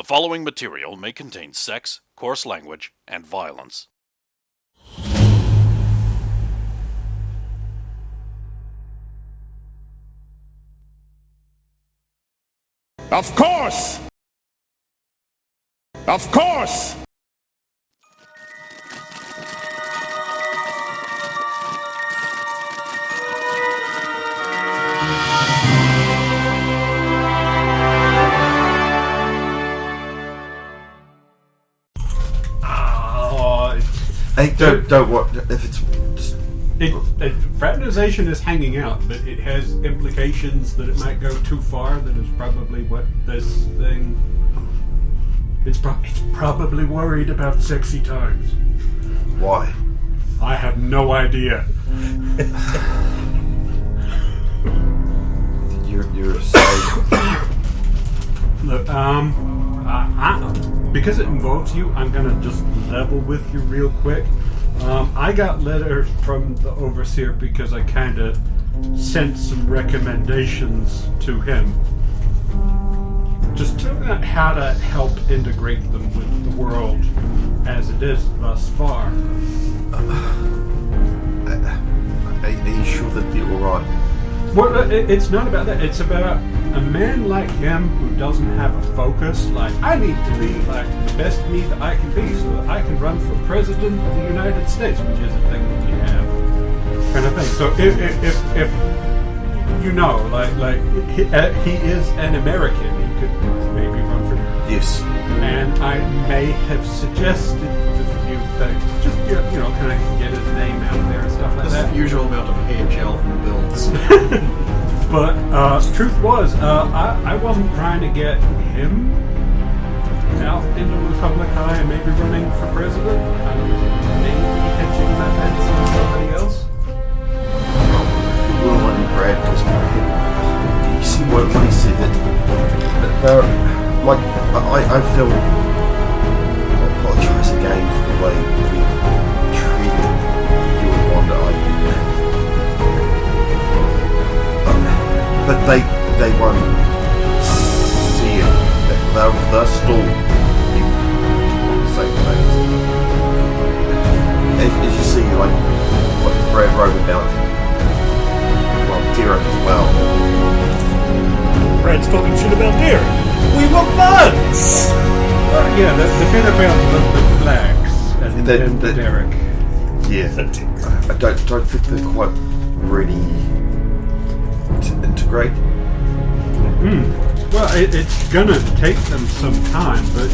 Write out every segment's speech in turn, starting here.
following material may contain sex, coarse language, and violence. Of course! Of course! Hey, don't what if it's. Fraternization is hanging out, but it has implications that it might go too far. That is probably what this thing. It's probably worried about sexy times. Why? I have no idea. You're saying. Look, because it involves you, I'm gonna just level with you real quick. I got letters from the overseer because I kind of sent some recommendations to him, just to how to help integrate them with the world as it is thus far. Are you sure that they're all right? Well, it's not about that. It's about a man like him who doesn't have a focus. Like, I need to be like the best me that I can be so that I can run for president of the United States, which is a thing that we have, kind of thing. So if you know, like he is an American, he could maybe run for. Yes. And I may have suggested a few things, just you know, kind of get his name out there and stuff like that. The usual amount of hair gel and builds. But truth was, I wasn't trying to get him out into the public eye and maybe running for president. I was maybe hedging my bets on somebody else. Will and Brad, because you see what he said that they're like I feel. I apologise again for the way we treated you and Wanda. But they won't see it. They'll still be on the same things. As you see, like what Brad wrote about, well, Derek as well. Brad's talking shit about Derek. We were buds! Yeah, the bit about the blacks and the Derek. Yeah, I don't think they're quite ready to integrate. Well, it's gonna take them some time, but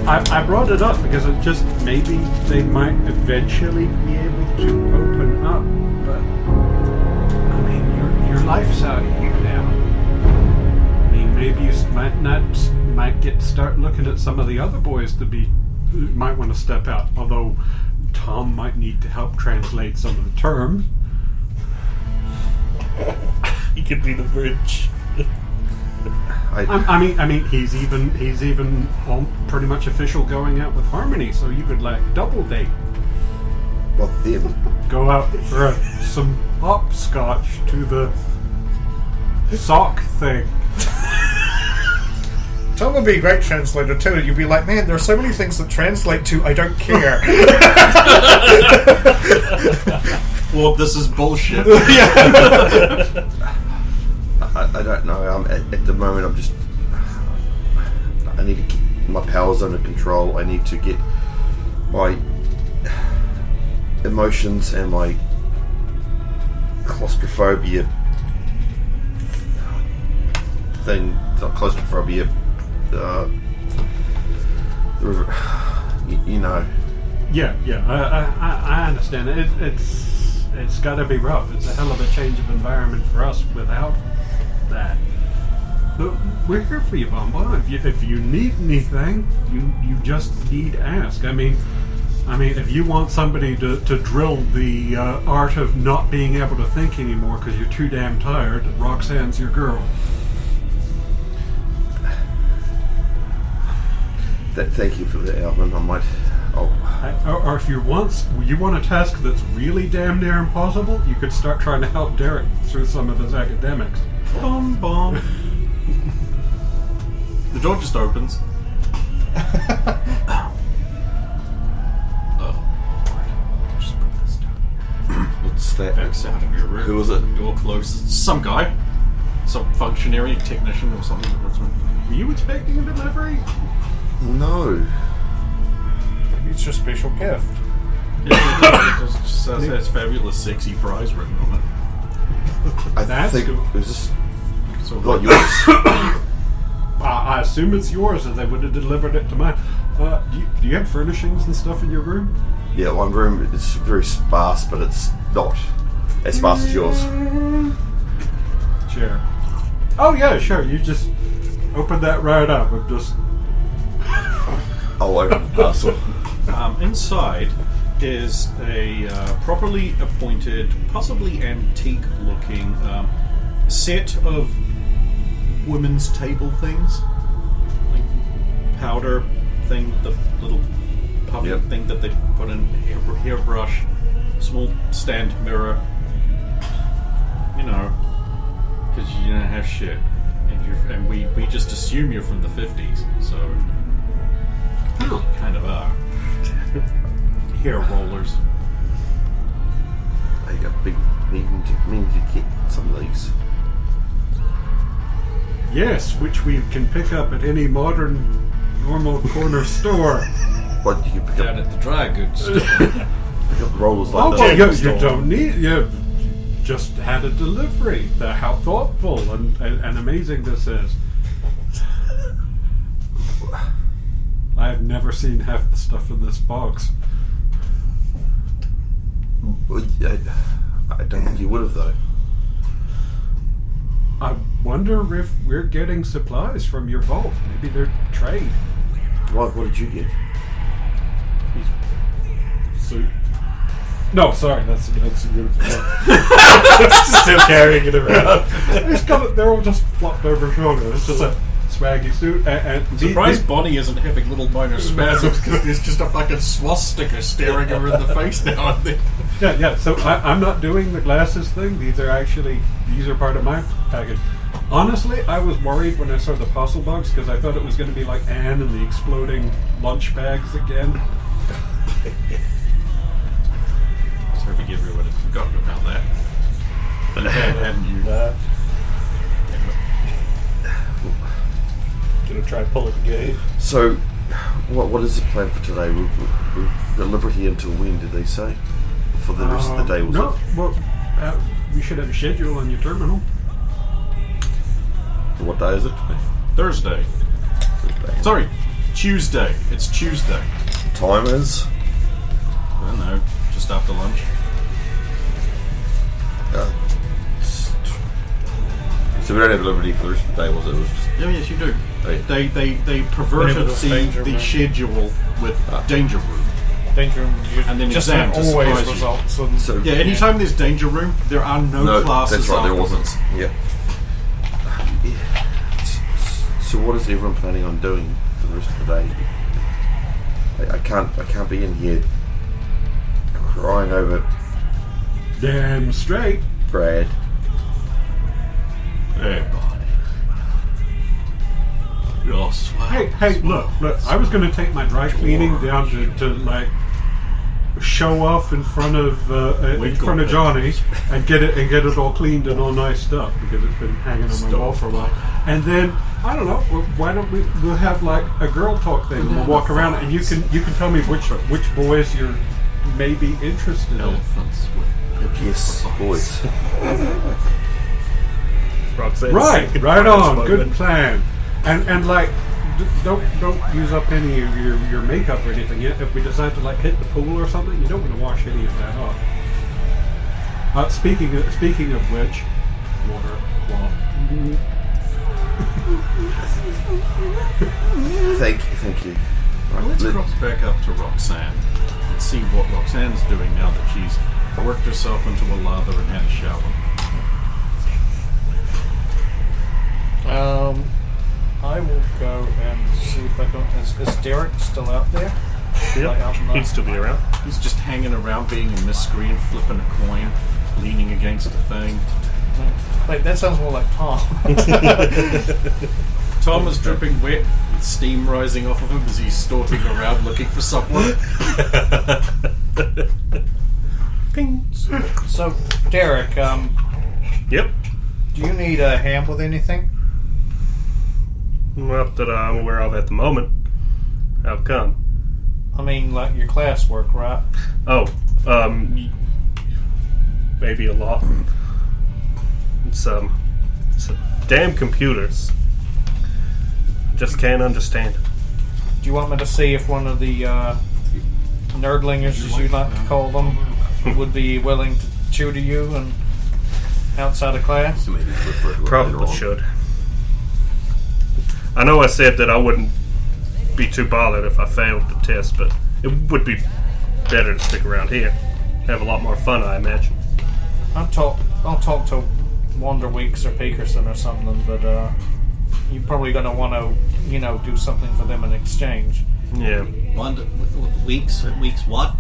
I brought it up because it just maybe they might eventually be able to open up. But I mean, your life's out here now. I mean, maybe you might get to start looking at some of the other boys to be might want to step out. Although Tom might need to help translate some of the terms. He could be the bridge. I mean, he's even pretty much official going out with Harmony, so you could like double date. Well, then Go out for some hopscotch to the sock thing. Tom would be a great translator too. You'd be like, man, there are so many things that translate to I don't care. Well, this is bullshit. I don't know. At the moment, I need to keep my powers under control. I need to get my emotions and my claustrophobia thing. Claustrophobia. You know. Yeah. I understand. It's got to be rough. It's a hell of a change of environment for us without that. But we're here for you, Bomba. If you need anything, you just need to ask. I mean, if you want somebody to drill the art of not being able to think anymore because you're too damn tired, Roxanne's your girl. Thank you for the Alvin. I might. Or if you want a task that's really damn near impossible, you could start trying to help Derek through some of his academics. Bomb. The door just opens. Just put this down. What's that? Backs out of your room. Who was it? Door closes. Some guy. Some functionary, technician or something. Were you expecting a delivery? No. It's your special gift. It just says it has fabulous sexy prize written on it. I think cool. it was just So not yours. I assume it's yours, or they would have delivered it to mine. Do you have furnishings and stuff in your room? Yeah, one room is very sparse, but it's not as sparse as yours. Sure. Oh yeah, sure. You just open that right up. I'm just. I'll open the parcel. inside is a properly appointed, possibly antique-looking set of women's table things, like powder thing, the little puffy Yep. thing that they put in, hairbrush, small stand mirror. You know, because you don't have shit, and we just assume you're from the 50s, so you kind of are. Hair rollers. I got big meaning to get some of these. Yes, which we can pick up at any modern, normal corner store. What you can pick Down up? at the dry goods store. Pick up rollers Oh, like well, that. you don't need. You just had a delivery. How thoughtful and amazing this is. I have never seen half the stuff in this box. I don't think you would have though. I wonder if we're getting supplies from your vault. Maybe they're trade. What did you get? Suit. No, sorry, that's a good. Still carrying it around. They're all just flopped over shoulder. It's just a swaggy suit. And Surprised Bonnie isn't having little minor spasms because there's just a fucking swastika staring her in the face now and then. Yeah. So I'm not doing the glasses thing. These are part of my package. Honestly, I was worried when I saw the puzzle box because I thought it was going to be like Anne and the exploding lunch bags again. Sorry, forgive me, would have forgotten about that. But hadn't you? Gonna try and pull it together. So, what is the plan for today? We're at Liberty until when did they say? For the rest of the day, was No, it? well, you should have a schedule on your terminal. What day is it? Thursday. Sorry, Tuesday. It's Tuesday. Time is? I don't know, just after lunch. So we don't have Liberty for the rest of the day, was it? It was just, Yeah, yes, you do. Hey. They perverted Whenever there's danger the room. schedule with danger room. Danger room, And then just exam to always surprise you. results. And so Yeah, anytime there's danger room, there are no classes. that's right. There afterwards. wasn't. Yep. So what is everyone planning on doing for the rest of the day? I can't be in here crying over Damn straight. Brad. Hey, Bonnie. You're swell. Hey, look, I was going to take my dry cleaning down to like show off in front of Johnny and get it all cleaned and all nice stuff because it's been hanging on my wall for a while. And then I don't know, why don't we'll have like a girl talk thing and we'll walk around and you can tell me which boys you're maybe interested in. Elephants with Yes, boys. Right on. Good plan. And like, don't use up any of your makeup or anything yet. If we decide to like hit the pool or something, you don't want to wash any of that off. Speaking of which, water cloth. Thank you. Right, Let's cross back up to Roxanne and see what Roxanne's doing now that she's worked herself into a lather and had a shower. I will go and see if I can. Is Derek still out there? Like out in the- He'd still be around. He's just hanging around being a miscreant, flipping a coin, leaning against a thing. Wait, that sounds more like Tom. Tom is dripping wet with steam rising off of him as he's stalking around looking for someone. Ping. So, Derek, Yep. do you need a hand with anything? Not that I'm aware of at the moment. How come? I mean, like your classwork, right? Oh, maybe a lot. It's damn computers. Just can't understand. Do you want me to see if one of the nerdlingers, as you like to call them, would be willing to tutor you and outside of class? Probably should. I know I said that I wouldn't be too bothered if I failed the test, but it would be better to stick around here. Have a lot more fun, I imagine. I'll talk to Wonder Weeks or Peterson or something, but you're probably going to want to, do something for them in exchange. Yeah. Weeks what?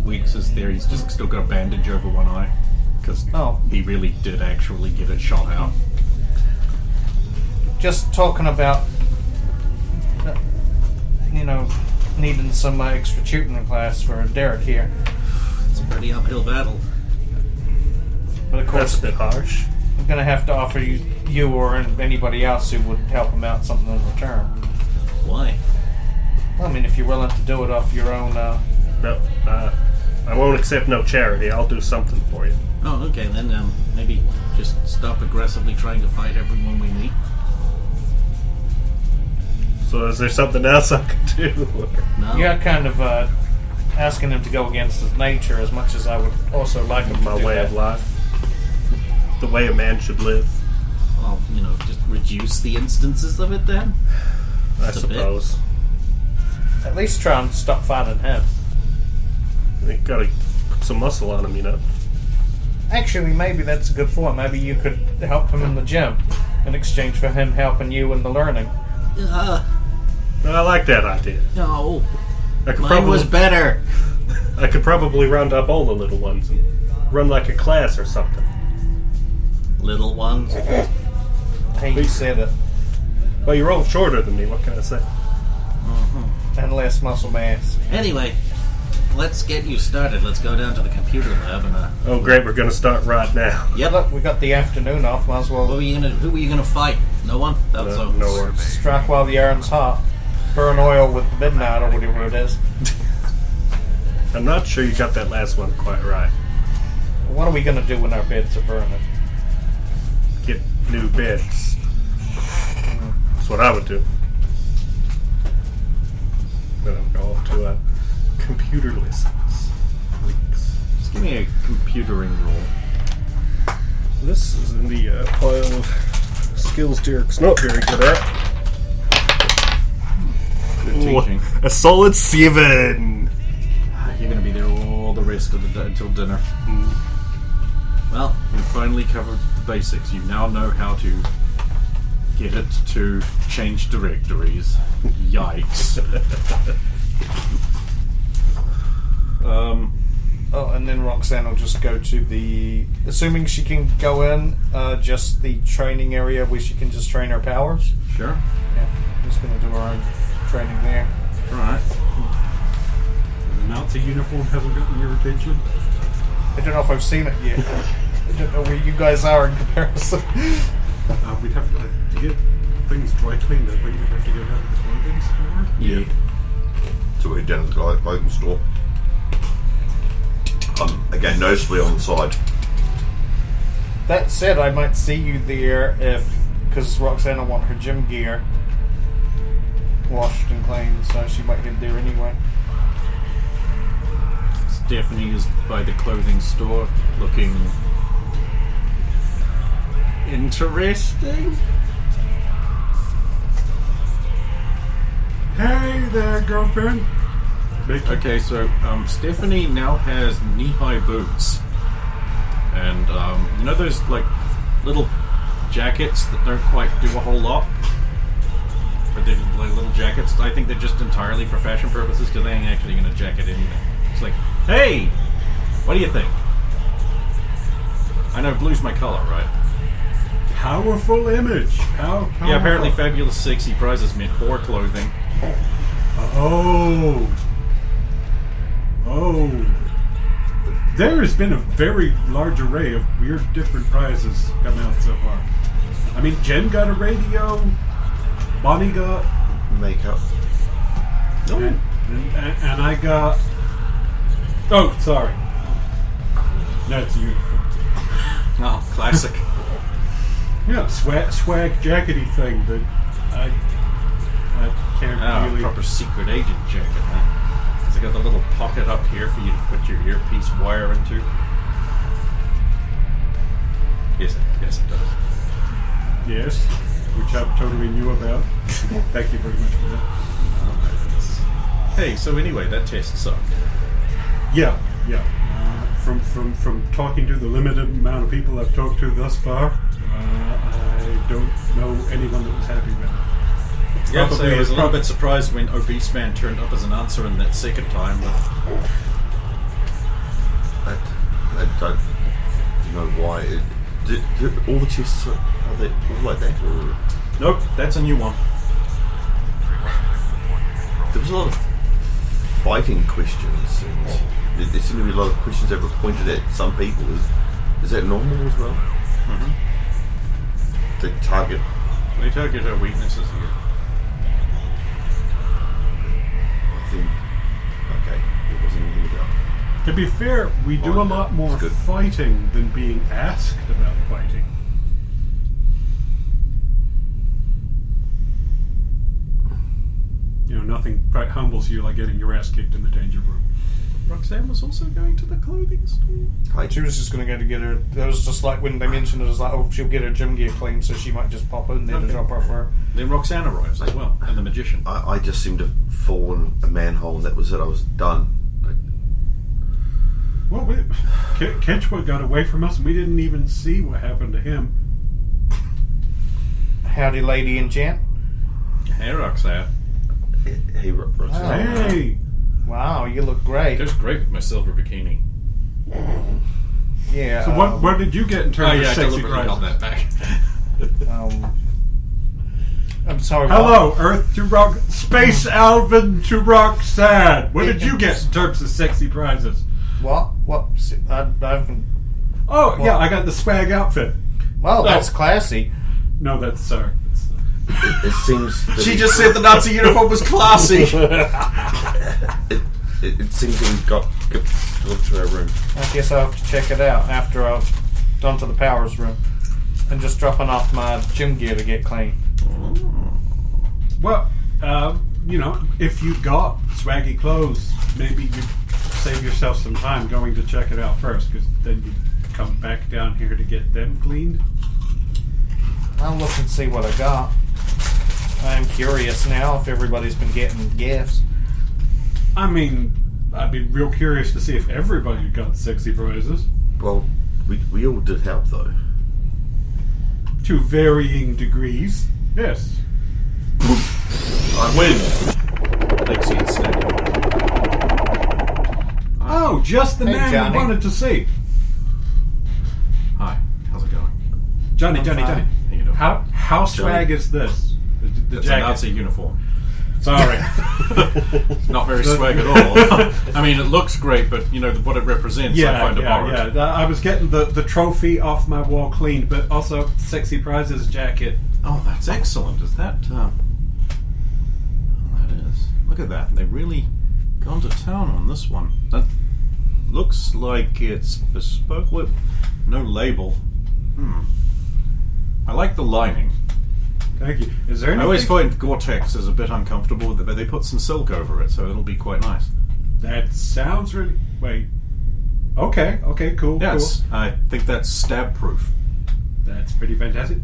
Weeks is there. He's just still got a bandage over one eye because he really did actually get it shot out. Just talking about, needing some extra tutoring class for Derek here. It's a pretty uphill battle. But of course, That's a bit harsh. I'm going to have to offer you or anybody else who would help him out something in return. Why? Well, I mean, if you're willing to do it off your own... No, I won't accept no charity. I'll do something for you. Oh, okay, then maybe just stop aggressively trying to fight everyone we meet. So is there something else I can do? No. You're kind of asking him to go against his nature as much as I would also like him to My do way that. of life. The way a man should live, Well, just reduce the instances of it then. I Just a bit. suppose. At least try and stop fighting him. You gotta put some muscle on him, Actually, maybe that's a good point. Maybe you could help him in the gym in exchange for him helping you in the learning. I like that idea. No. I could Mine was better. I could probably round up all the little ones and run like a class or something. Little ones. Hey, you said it. Well, you're all shorter than me. What can I say? And less muscle mass. Anyway, let's get you started. Let's go down to the computer lab and Oh, great! We're gonna start right now. Yep. Look, we got the afternoon off. Might as well Who were you gonna fight? No one? That's No worries. strike while the iron's hot. Burn oil with the midnight or whatever it is. I'm not sure you got that last one quite right. What are we going to do when our beds are burning? Get new beds. That's what I would do. Then I'll go off to computer lessons. Weeks. Just give me a computering roll. This is in the pile of skills Derek's not very good at. Good teaching. A solid 7. You're gonna be there all the rest of the day until dinner. Well, we've finally covered the basics. You now know how to get it to change directories. Yikes. Oh, and then Roxanne will just go to the... Assuming she can go in, just the training area where she can just train her powers. Sure. Yeah, just going to do her own training there. Alright. The Nazi uniform hasn't gotten your attention. I don't know if I've seen it yet. I don't know where you guys are in comparison. We'd have to get things dry cleaned. I think we'd have to go down to the clothing store. Yeah. So we're down at the clothing store. Again, noticeably on the side. That said, I might see you there because Roxanne will want her gym gear washed and cleaned, so she might head there anyway. Stephanie is by the clothing store looking interesting. Hey there, girlfriend. Okay, so Stephanie now has knee-high boots, and you know those like little jackets that don't quite do a whole lot, or they're like little jackets. I think they're just entirely for fashion purposes because they ain't actually going to jacket anything. It's like, hey, what do you think? I know blue's my color, right? powerful image. How Yeah, apparently powerful. fabulous sexy prizes meant whore clothing. Oh. There has been a very large array of weird different prizes come out so far. I mean, Jen got a radio, Bonnie got, Makeup. and I got... Oh, sorry. That's uniform. Oh, classic. Yeah, swag jackety thing, but I can't really... Proper secret agent jacket, huh? Has it got the little pocket up here for you to put your earpiece wire into? Yes, it does. Yes, which I totally knew about. Thank you very much for that. Hey, so anyway, that test sucked. Yeah. From talking to the limited amount of people I've talked to thus far, I don't know anyone that was happy with it. Yeah, so I was a little Probably- bit surprised when Obese Man turned up as an answer in that second time. But I don't know why. All the tests are they all like that? Or nope, that's a new one. there was a lot of fighting questions, and there seemed to be a lot of questions that were pointed at some people. Is that normal as well? Mm-hmm. The target. They target our weaknesses here. I think. Okay, there wasn't anything about. To be fair, we do a lot more That's good. fighting than being asked about fighting. You know, nothing quite humbles you like getting your ass kicked in the danger room. Roxanne was also going to the clothing store. She was just going to go to get her. It was just like when they mentioned it, was like, oh, she'll get her gym gear clean, so she might just pop in there to Okay. drop off her. Then Roxanne arrives as well, and the magician. I just seemed to fall in a manhole, and that was it. I was done. Well, Ketchwood got away from us, and we didn't even see what happened to him. Howdy, lady and gent. Hey, Roxanne. He Hey! Wow, you look great. It was great with my silver bikini. Yeah. So what did you get in terms Oh of yeah, I sexy deliberately held prizes? that back. I'm sorry. Hello, Earth to Rock, Space Alvin to Roxanne. What did you get in terms of sexy prizes? What? I haven't. Oh, yeah, I got the swag outfit. Well, that's classy. No, that's sorry. It seems. That She just said the Nazi uniform was classy. It seems that we got gifted to our room. I guess I'll have to check it out after I've gone to the powers room and just dropping off my gym gear to get clean. Well, you know, if you got swaggy clothes, maybe you save yourself some time going to check it out first, because then you come back down here to get them cleaned. I'll look and see what I got. I'm curious now if everybody's been getting gifts. I mean, I'd be real curious to see if everybody got sexy prizes. Well, we all did help though. To varying degrees. Yes. I win. Lexi and Snap. Oh, just the Hey, man Johnny. we wanted to see. Hi, how's it going? Johnny. fine. How you doing? How swag is this? The It's a jacket. Nazi uniform. Sorry. Not very swag at all. I mean, it looks great, but you know what it represents. I find it borrowed. yeah. I was getting the trophy off my wall cleaned, but also sexy prizes jacket. Oh, that's excellent. Is that? Oh, that is. Look at that. They've really gone to town on this one. That looks like it's bespoke with no label. I like the lining. Thank you. Is there I anything? always find Gore-Tex is a bit uncomfortable with it, but they put some silk over it, so it'll be quite nice. That sounds really. Wait. Okay. Cool. Yes, Cool. I think that's stab-proof. That's pretty fantastic.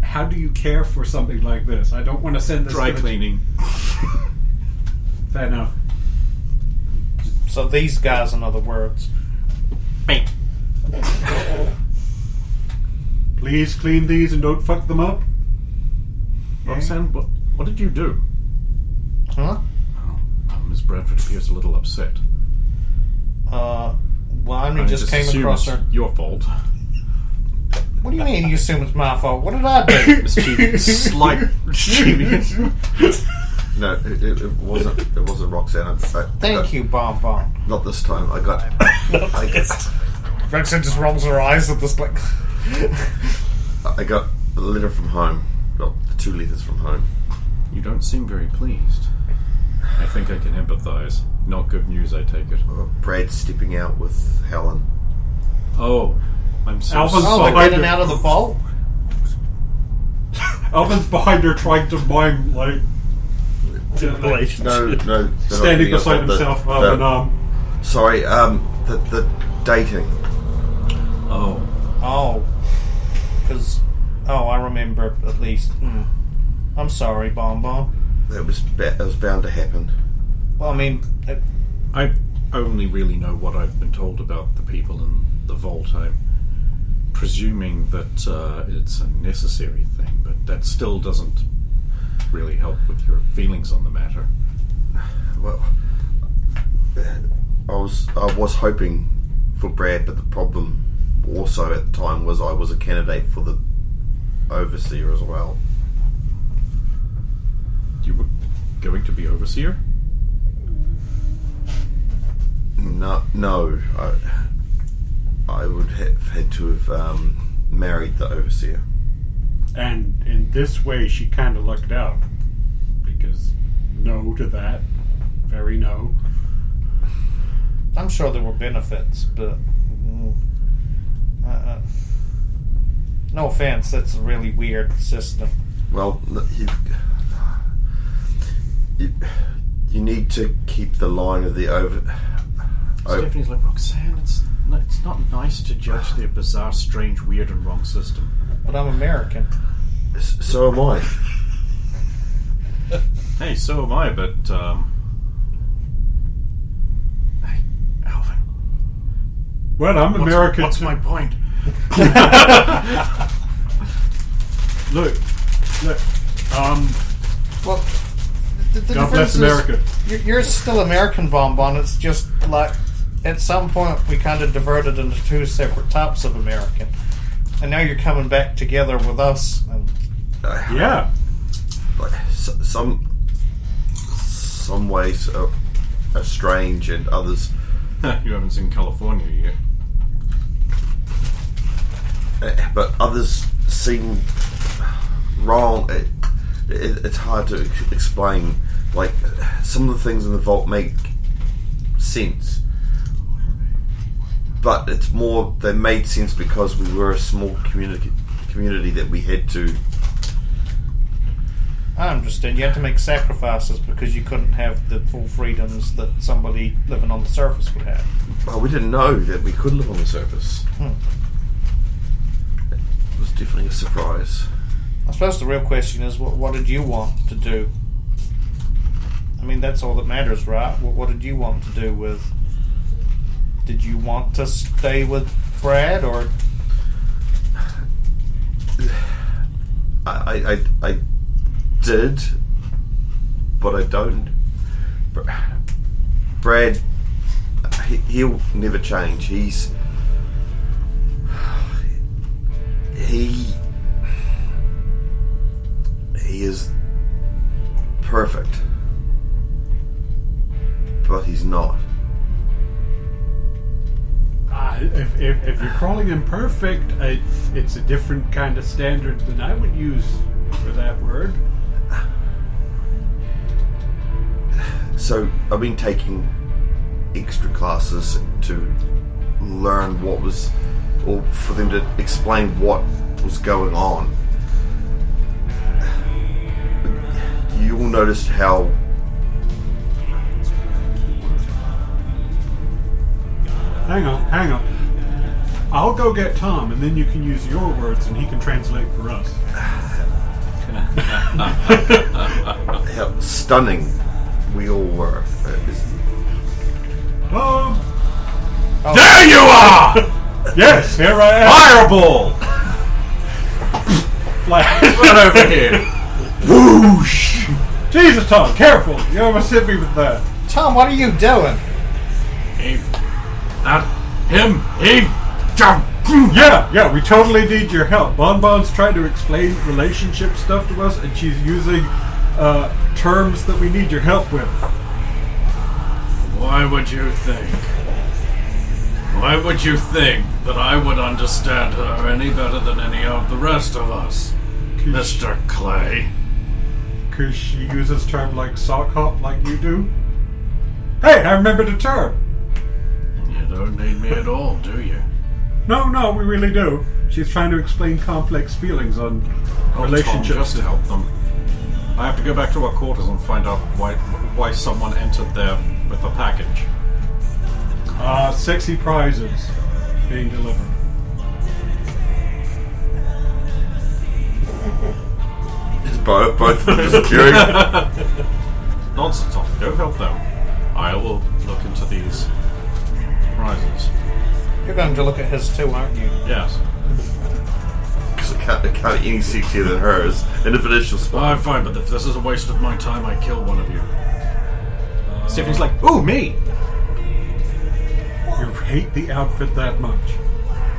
How do you care for something like this? I don't want to send this. Dry to the- cleaning. Fair enough. So these guys, in other words. Please clean these and don't fuck them up. Roxanne, what did you do? Huh? Oh, Miss Bradford appears a little upset. Well, I only just came assume across it's her. your fault. What do you mean you assume it's my fault? What did I do? Mischievous, slight mischievous. No, it wasn't. It wasn't Roxanne. Thank you, Bon Bon. Not this time. I got. Roxanne just rolls her eyes at this, like... I got a letter from home. Well, 2 letters from home. You don't seem very pleased. I think I can empathize. Not good news, I take it. Brad stepping out with Helen. Oh, I'm so Alvin's Oh, sorry. they're getting out of the vault? Alvin's behind her trying to mime, like, No, they're not standing getting beside up himself. Sorry, the dating. Oh, Oh. Because... Oh, I remember, at least. I'm sorry, Bon Bon. It was bound to happen. Well, I mean... I only really know what I've been told about the people in the vault. I'm presuming that it's a necessary thing, but that still doesn't really help with your feelings on the matter. Well, I was hoping for Brad, but the problem also at the time was I was a candidate for the overseer as well. You were going to be overseer? No, I would have had to have married the overseer. And in this way, she kind of lucked out. Because no to that. Very no. I'm sure there were benefits, but... no offense, that's a really weird system. Well, you need to keep the line of the Stephanie's like, Roxanne, it's not nice to judge their bizarre, strange, weird, and wrong system. But I'm American. So am I. Hey, so am I, but, Hey, Alvin. Well, I'm American. What's my point? Look. Well, the God difference bless is America. You're still American, Bon Bon. It's just like at some point we kind of diverted into 2 separate types of American, and now you're coming back together with us. And Yeah. Like, some ways are strange, and others. You haven't seen California yet. But others seem wrong. It's hard to explain. Like, some of the things in the vault make sense, but it's more they made sense because we were a small community that we had to. I understand you had to make sacrifices because you couldn't have the full freedoms that somebody living on the surface would have. Well, we didn't know that we could live on the surface. It was definitely a surprise. I suppose the real question is, what did you want to do? I mean, that's all that matters, right? What did you want to do with... Did you want to stay with Brad, or... I did, but I don't. Brad, he'll never change. He is perfect, but he's not. If you're calling him perfect, it's a different kind of standard than I would use for that word. So I've been taking extra classes to learn what was, or for them to explain what was going on. You all noticed how Hang on. I'll go get Tom, and then you can use your words, and he can translate for us. how stunning we all were. Tom! Oh. There you are! Yes, here I am! Fireball! Flash. Right over here. Whoosh! Jesus, Tom, careful! You almost hit me with that. Tom, what are you doing? He, not him, he jumped. Yeah, we totally need your help. Bonbon's trying to explain relationship stuff to us, and she's using terms that we need your help with. Why would you think? Why would you think that I would understand her any better than any of the rest of us, Mr. Clay? Because she uses terms like sock hop like you do. Hey, I remember the term. You don't need me at all, do you? No, we really do. She's trying to explain complex feelings on relationships. Tom, just help them. I have to go back to our quarters and find out why someone entered there with a package. Sexy prizes being delivered. Is both of them disappearing? Nonsense, Tom. Go help them. I will look into these prizes. You're going to look at his too, aren't you? Yes. Because it can't be any sexier than hers. And if it is, she'll spot. I'm fine, but if this is a waste of my time, I kill one of you. Stephanie's like, ooh, me! You hate the outfit that much.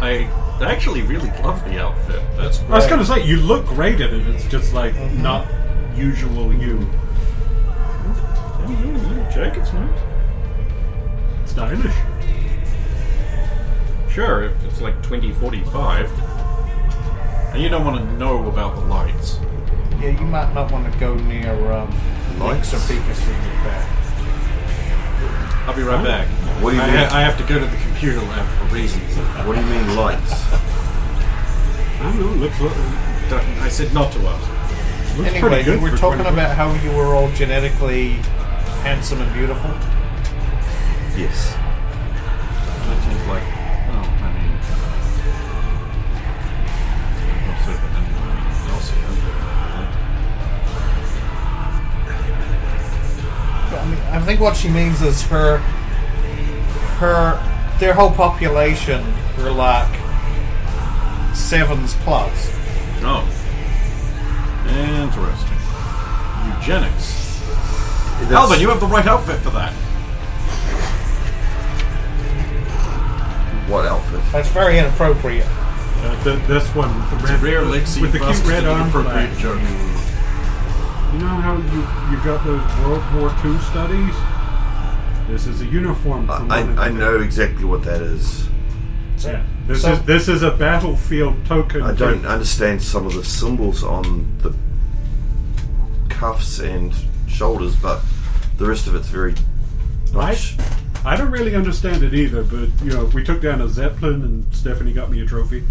I actually really love the outfit. That's great. I was going to say, you look great in it. It's just like not usual you. Jacket's nice. Stylish. Sure, if it's like 2045. And you don't want to know about the lights. Yeah, you might not want to go near Links or Picas in your back. I'll be right back. What do you mean? I have to go to the computer lab for reasons. What do you mean lights? I don't know. Looks I said not to us. looks Anyway, pretty good you were for talking 20. about how you were all genetically handsome and beautiful. Yes. That seems like, oh, I mean, not so that anyone else here. But, I mean, I think what she means is their whole population are like 7s plus. Oh. Interesting. Eugenics. Alvin, you have the right outfit for that. What outfit? That's very inappropriate. This one with the It's a red, rare Lexi with the cute busted red the arm appropriate flag. joke. You know how you got those World War II studies? This is a uniform. From one of I the- know exactly what that is. Yeah. This So- is a battlefield token. I don't understand some of the symbols on the cuffs and shoulders, but the rest of it's very much. I don't really understand it either, but you know, we took down a Zeppelin and Stephanie got me a trophy.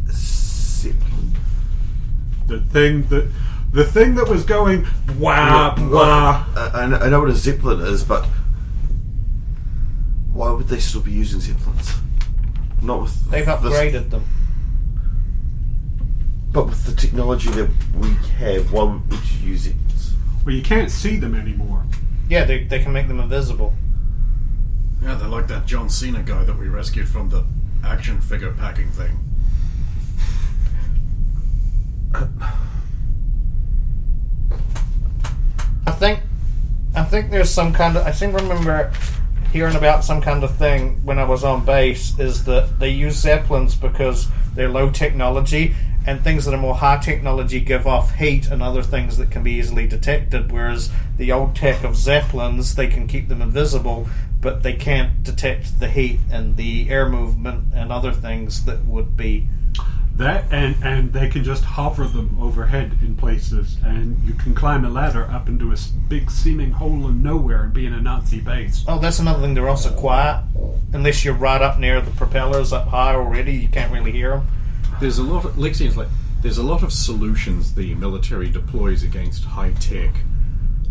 Zeppelin. The thing that was going wah wah. I know what a Zeppelin is, but why would they still be using Zeppelins? Not with They've upgraded them. But with the technology that we have, why would you use it? Well, you can't see them anymore. Yeah, they can make them invisible. Yeah, they're like that John Cena guy that we rescued from the action figure packing thing. I think there's some kind of. I seem to remember hearing about some kind of thing when I was on base. Is that they use Zeppelins because they're low technology, and things that are more high technology give off heat and other things that can be easily detected. Whereas the old tech of Zeppelins, they can keep them invisible, but they can't detect the heat and the air movement and other things that would be. That and they can just hover them overhead in places, and you can climb a ladder up into a big seeming hole in nowhere and be in a Nazi base. Oh, that's another thing. They're also quiet. Unless you're right up near the propellers up high already, you can't really hear them. There's a lot of Lexian's like there's a lot of solutions the military deploys against high tech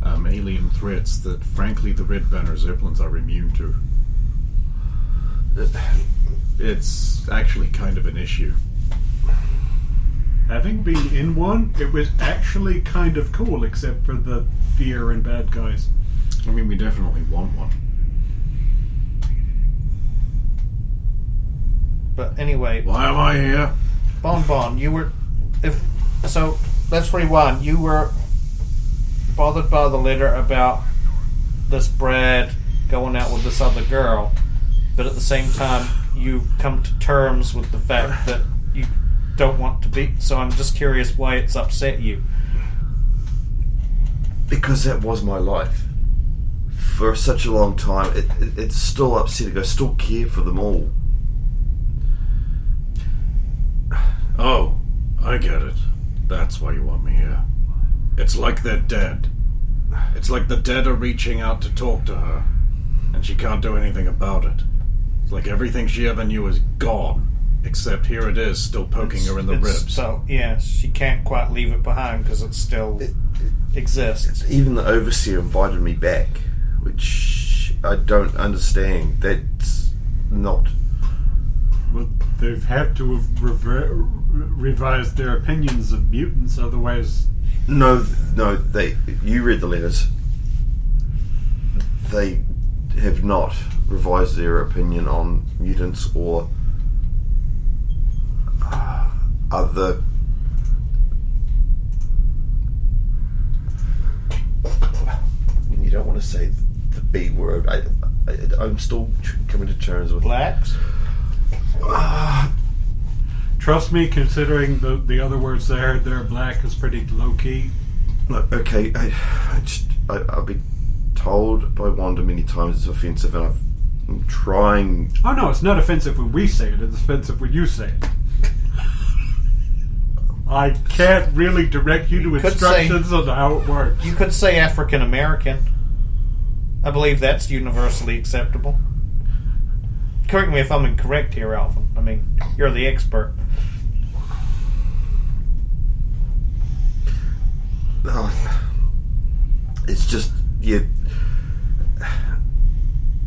alien threats that frankly the Red Banner Zeppelins are immune to. It's actually kind of an issue. Having been in one, it was actually kind of cool, except for the fear and bad guys. I mean, we definitely want one. But anyway, Why am I here? Bon, you were. So, let's rewind. You were bothered by the letter about this Brad going out with this other girl, but at the same time, you've come to terms with the fact that you don't want to be. So I'm just curious why it's upset you. Because that was my life. For such a long time, it's still upsetting. I still care for them all. Oh, I get it. That's why you want me here. It's like they're dead. It's like the dead are reaching out to talk to her, and she can't do anything about it. It's like everything she ever knew is gone, except here it is, still poking her in the ribs. So, yeah, she can't quite leave it behind because it still exists. Even the overseer invited me back, which I don't understand. That's not... Well, they've had to have revised their opinions of mutants, otherwise... No, you read the letters. They have not revised their opinion on mutants or other... You don't want to say the B word. I'm still coming to terms with... Blacks? Trust me, considering the other words they're black is pretty low key. Look, okay, I've been told by Wanda many times it's offensive, and I'm trying. Oh no, it's not offensive when we say it. It's offensive when you say it. I can't really direct you to instructions on how it works. You could say African American. I believe that's universally acceptable. Correct me if I'm incorrect here, Alvin. I mean, you're the expert. It's just, yeah.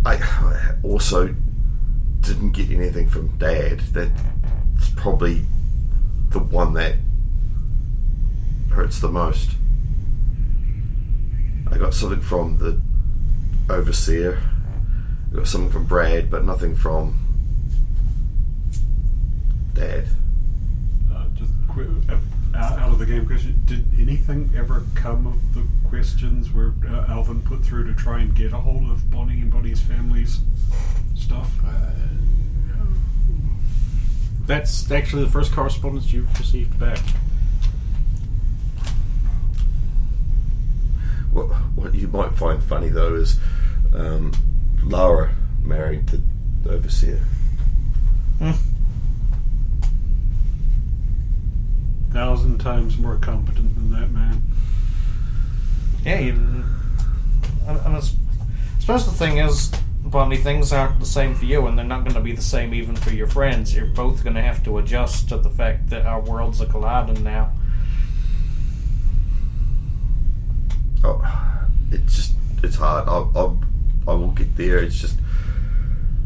I also didn't get anything from Dad. That's probably the one that hurts the most. I got something from the overseer. I got something from Brad, but nothing from Dad. Just out of the game question, did anything ever come of the questions where Alvin put through to try and get a hold of Bonnie and Bonnie's family's stuff? That's actually the first correspondence you've received back. What you might find funny though is Lara married the overseer. 1,000 times more competent than that man. Yeah, I suppose the thing is, Bonnie, things aren't the same for you, and they're not going to be the same even for your friends. You're both going to have to adjust to the fact that our worlds are colliding now. Oh, it's hard. I will get there. It's just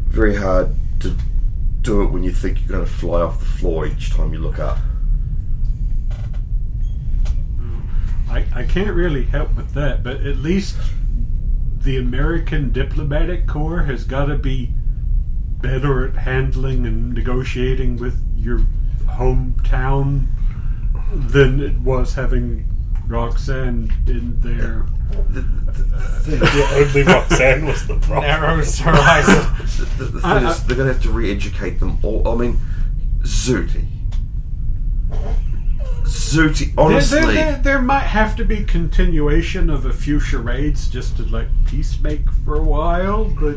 very hard to do it when you think you're going to fly off the floor each time you look up. I can't really help with that, but at least the American diplomatic corps has got to be better at handling and negotiating with your hometown than it was having Roxanne in there. Only Roxanne was the problem. Narrows horizon. The thing is, they're going to have to re-educate them all. I mean, Zooty, honestly... There might have to be continuation of a few charades just to, like, peacemake for a while, but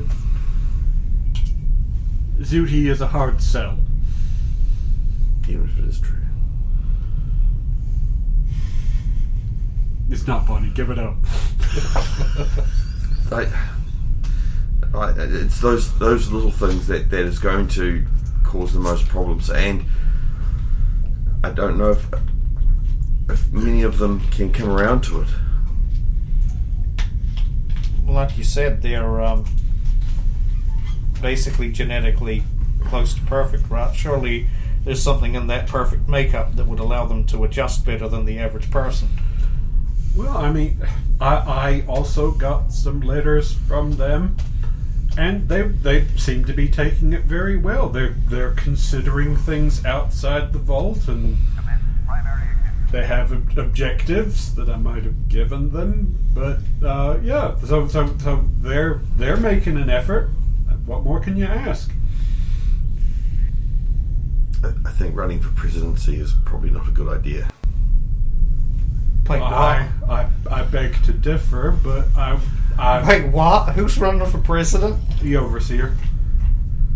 Zooty is a hard sell. Even if it is true. It's not Bonnie, give it up. It's those little things that is going to cause the most problems, and I don't know if many of them can come around to it. Like you said, they're basically genetically close to perfect, right? Surely there's something in that perfect makeup that would allow them to adjust better than the average person. Well, I mean, I also got some letters from them, and they seem to be taking it very well. They're considering things outside the vault, and they have objectives that I might have given them. But yeah, so they're making an effort. What more can you ask? I think running for presidency is probably not a good idea. Wait, what? I beg to differ, but I Wait, what? Who's running for president? the overseer.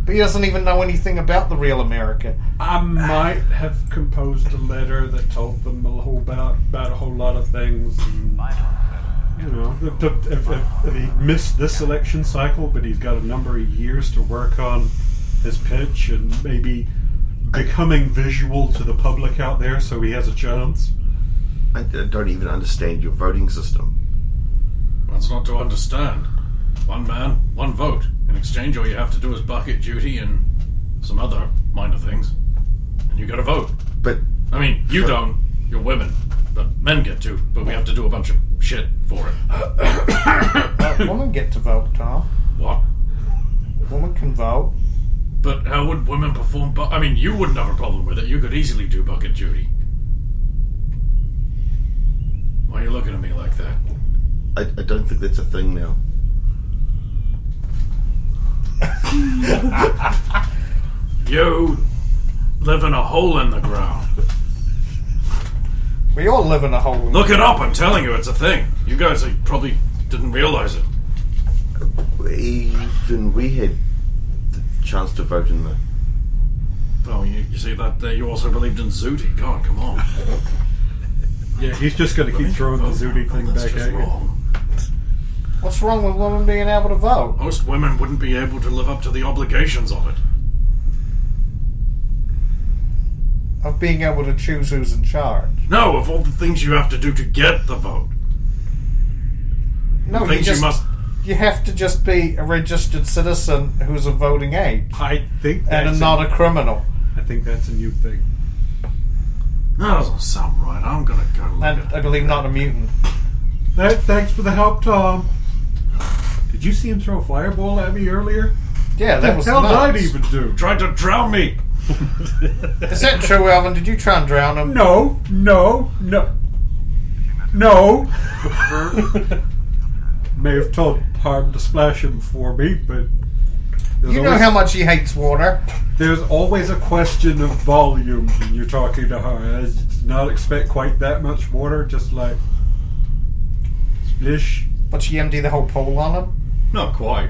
But he doesn't even know anything about the real America. I might have composed a letter that told them about a whole lot of things. And, you know, if he missed this election cycle, but he's got a number of years to work on his pitch and maybe becoming visual to the public out there, so he has a chance. I don't even understand your voting system. That's not to understand. One man, one vote. In exchange, all you have to do is bucket duty and some other minor things. And you get a vote. But I mean, you don't. You're women. But men get to. But we have to do a bunch of shit for it. Women get to vote, Tom. What? Women can vote. But how would women perform? I mean, you wouldn't have a problem with it. You could easily do bucket duty. Why are you looking at me like that? I don't think that's a thing now. You live in a hole in the ground. We all live in a hole. Look it up, I'm telling you, it's a thing. You guys probably didn't realize it. Even we had the chance to vote in the... Oh, you see that you also believed in Zooty. God, come on. Yeah, he's just going to keep throwing the Zooty thing That's back just at you. wrong. What's wrong with women being able to vote? Most women wouldn't be able to live up to the obligations of it. Of being able to choose who's in charge. No, of all the things you have to do to get the vote. No, Things you must... You have to just be a registered citizen who's of voting age. I think And that's not a criminal. I think that's a new thing. That doesn't sound right. I'm gonna go look And at I believe not a mutant. Thanks for the help, Tom. Did you see him throw a fireball at me earlier? Yeah, that was What the hell nuts. did I even do? Tried to drown me. Is that true, Alvin? Did you try and drown him? No. May have told Harm to splash him for me, but You know how much he hates water. there's always a question of volume when you're talking to her. I did not expect quite that much water, just like splish. But she emptied the whole pool on him. Not quite.